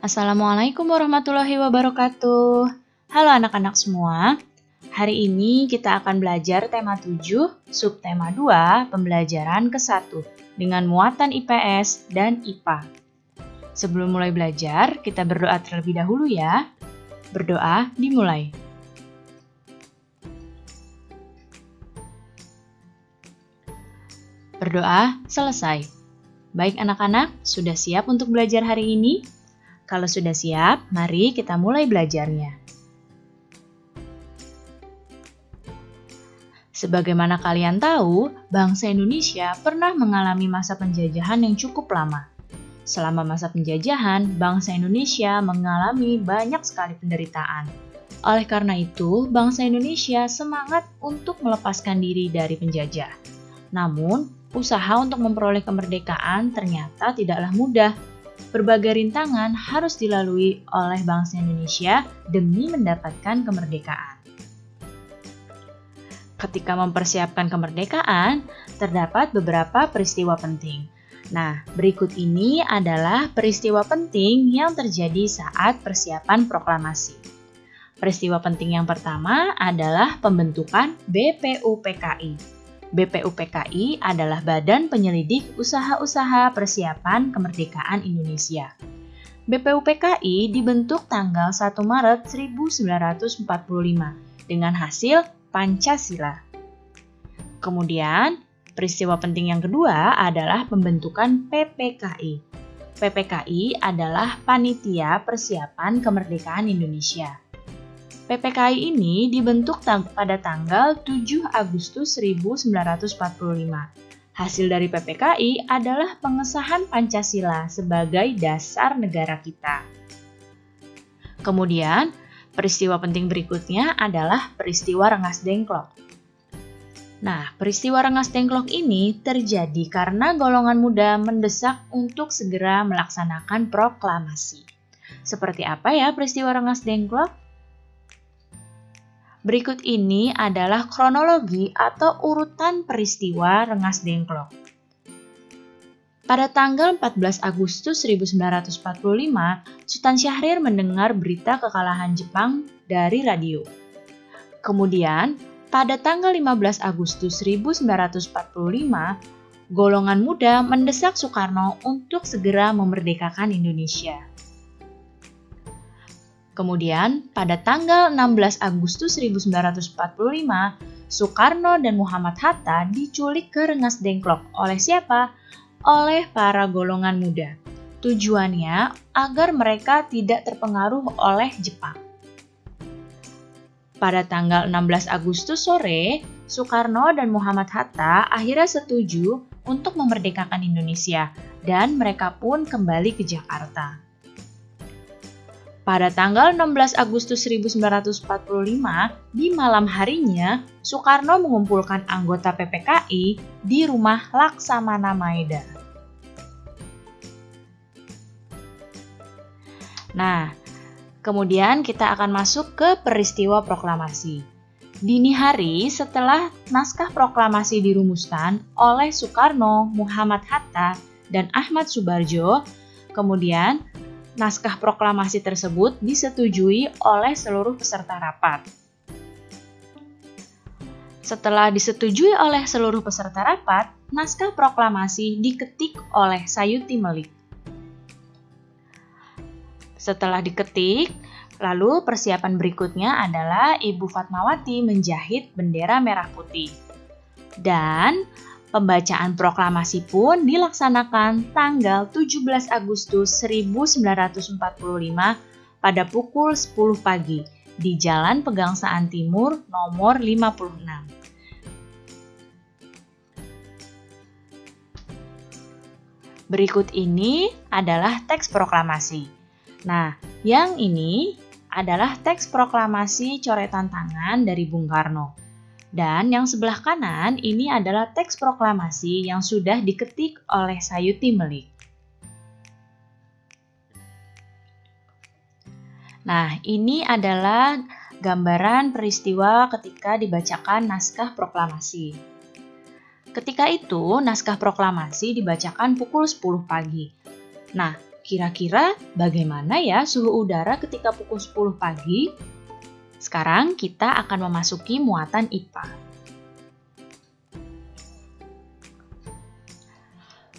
Assalamualaikum warahmatullahi wabarakatuh. Halo anak-anak semua. Hari ini kita akan belajar tema 7, subtema 2, pembelajaran ke-1 dengan muatan IPS dan IPA. Sebelum mulai belajar, kita berdoa terlebih dahulu ya. Berdoa dimulai. Berdoa selesai. Baik anak-anak, sudah siap untuk belajar hari ini? Kalau sudah siap, mari kita mulai belajarnya. Sebagaimana kalian tahu, bangsa Indonesia pernah mengalami masa penjajahan yang cukup lama. Selama masa penjajahan, bangsa Indonesia mengalami banyak sekali penderitaan. Oleh karena itu, bangsa Indonesia semangat untuk melepaskan diri dari penjajah. Namun, usaha untuk memperoleh kemerdekaan ternyata tidaklah mudah. Berbagai rintangan harus dilalui oleh bangsa Indonesia demi mendapatkan kemerdekaan. Ketika mempersiapkan kemerdekaan, terdapat beberapa peristiwa penting. Nah, berikut ini adalah peristiwa penting yang terjadi saat persiapan proklamasi. Peristiwa penting yang pertama adalah pembentukan BPUPKI. BPUPKI adalah Badan Penyelidik Usaha-Usaha Persiapan Kemerdekaan Indonesia. BPUPKI dibentuk tanggal 1 Maret 1945 dengan hasil Pancasila. Kemudian, peristiwa penting yang kedua adalah pembentukan PPKI. PPKI adalah Panitia Persiapan Kemerdekaan Indonesia. PPKI ini dibentuk pada tanggal 7 Agustus 1945. Hasil dari PPKI adalah pengesahan Pancasila sebagai dasar negara kita. Kemudian, peristiwa penting berikutnya adalah peristiwa Rengas Dengklok. Nah, peristiwa Rengas Dengklok ini terjadi karena golongan muda mendesak untuk segera melaksanakan proklamasi. Seperti apa ya peristiwa Rengas Dengklok? Berikut ini adalah kronologi atau urutan peristiwa Rengas Dengklok. Pada tanggal 14 Agustus 1945, Sultan Syahrir mendengar berita kekalahan Jepang dari radio. Kemudian, pada tanggal 15 Agustus 1945, golongan muda mendesak Soekarno untuk segera memerdekakan Indonesia. Kemudian, pada tanggal 16 Agustus 1945, Soekarno dan Muhammad Hatta diculik ke Rengas Dengklok. Oleh siapa? Oleh para golongan muda. Tujuannya agar mereka tidak terpengaruh oleh Jepang. Pada tanggal 16 Agustus sore, Soekarno dan Muhammad Hatta akhirnya setuju untuk memerdekakan Indonesia dan mereka pun kembali ke Jakarta. Pada tanggal 16 Agustus 1945, di malam harinya, Soekarno mengumpulkan anggota PPKI di rumah Laksamana Maeda. Nah, kemudian kita akan masuk ke peristiwa proklamasi. Dini hari setelah naskah proklamasi dirumuskan oleh Soekarno, Muhammad Hatta, dan Ahmad Subarjo, kemudian naskah proklamasi tersebut disetujui oleh seluruh peserta rapat. Setelah disetujui oleh seluruh peserta rapat, naskah proklamasi diketik oleh Sayuti Melik. Setelah diketik, lalu persiapan berikutnya adalah Ibu Fatmawati menjahit bendera merah putih. Dan pembacaan proklamasi pun dilaksanakan tanggal 17 Agustus 1945 pada pukul 10 pagi di Jalan Pegangsaan Timur nomor 56. Berikut ini adalah teks proklamasi. Nah, yang ini adalah teks proklamasi coretan tangan dari Bung Karno. Dan yang sebelah kanan ini adalah teks proklamasi yang sudah diketik oleh Sayuti Melik. Nah, ini adalah gambaran peristiwa ketika dibacakan naskah proklamasi. Ketika itu, naskah proklamasi dibacakan pukul 10 pagi. Nah, Kira-kira bagaimana ya suhu udara ketika pukul 10 pagi? Sekarang kita akan memasuki muatan IPA.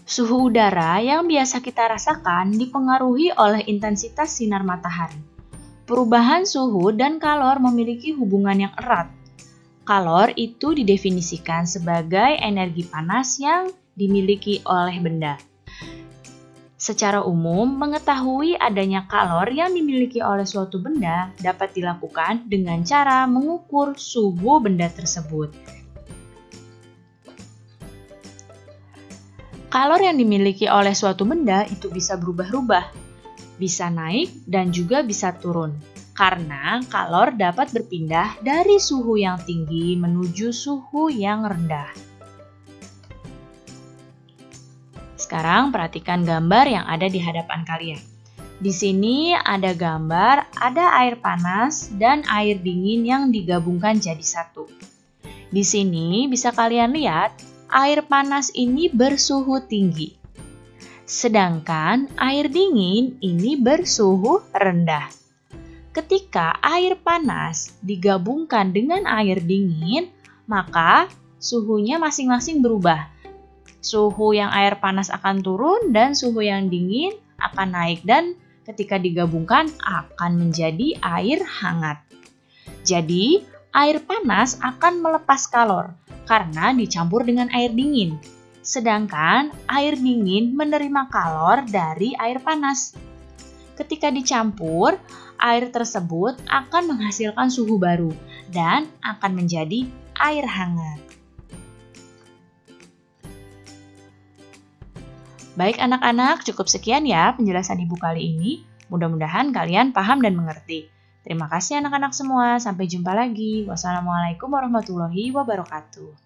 Suhu udara yang biasa kita rasakan dipengaruhi oleh intensitas sinar matahari. Perubahan suhu dan kalor memiliki hubungan yang erat. Kalor itu didefinisikan sebagai energi panas yang dimiliki oleh benda. Secara umum, mengetahui adanya kalor yang dimiliki oleh suatu benda dapat dilakukan dengan cara mengukur suhu benda tersebut. Kalor yang dimiliki oleh suatu benda itu bisa berubah-ubah, bisa naik dan juga bisa turun. Karena kalor dapat berpindah dari suhu yang tinggi menuju suhu yang rendah. Sekarang perhatikan gambar yang ada di hadapan kalian. Di sini ada gambar, ada air panas dan air dingin yang digabungkan jadi satu. Di sini bisa kalian lihat, air panas ini bersuhu tinggi. Sedangkan air dingin ini bersuhu rendah. Ketika air panas digabungkan dengan air dingin, maka suhunya masing-masing berubah. Suhu yang air panas akan turun dan suhu yang dingin akan naik dan ketika digabungkan akan menjadi air hangat. Jadi, air panas akan melepas kalor karena dicampur dengan air dingin. Sedangkan air dingin menerima kalor dari air panas. Ketika dicampur, air tersebut akan menghasilkan suhu baru dan akan menjadi air hangat. Baik anak-anak, cukup sekian ya penjelasan Ibu kali ini. Mudah-mudahan kalian paham dan mengerti. Terima kasih anak-anak semua. Sampai jumpa lagi. Wassalamualaikum warahmatullahi wabarakatuh.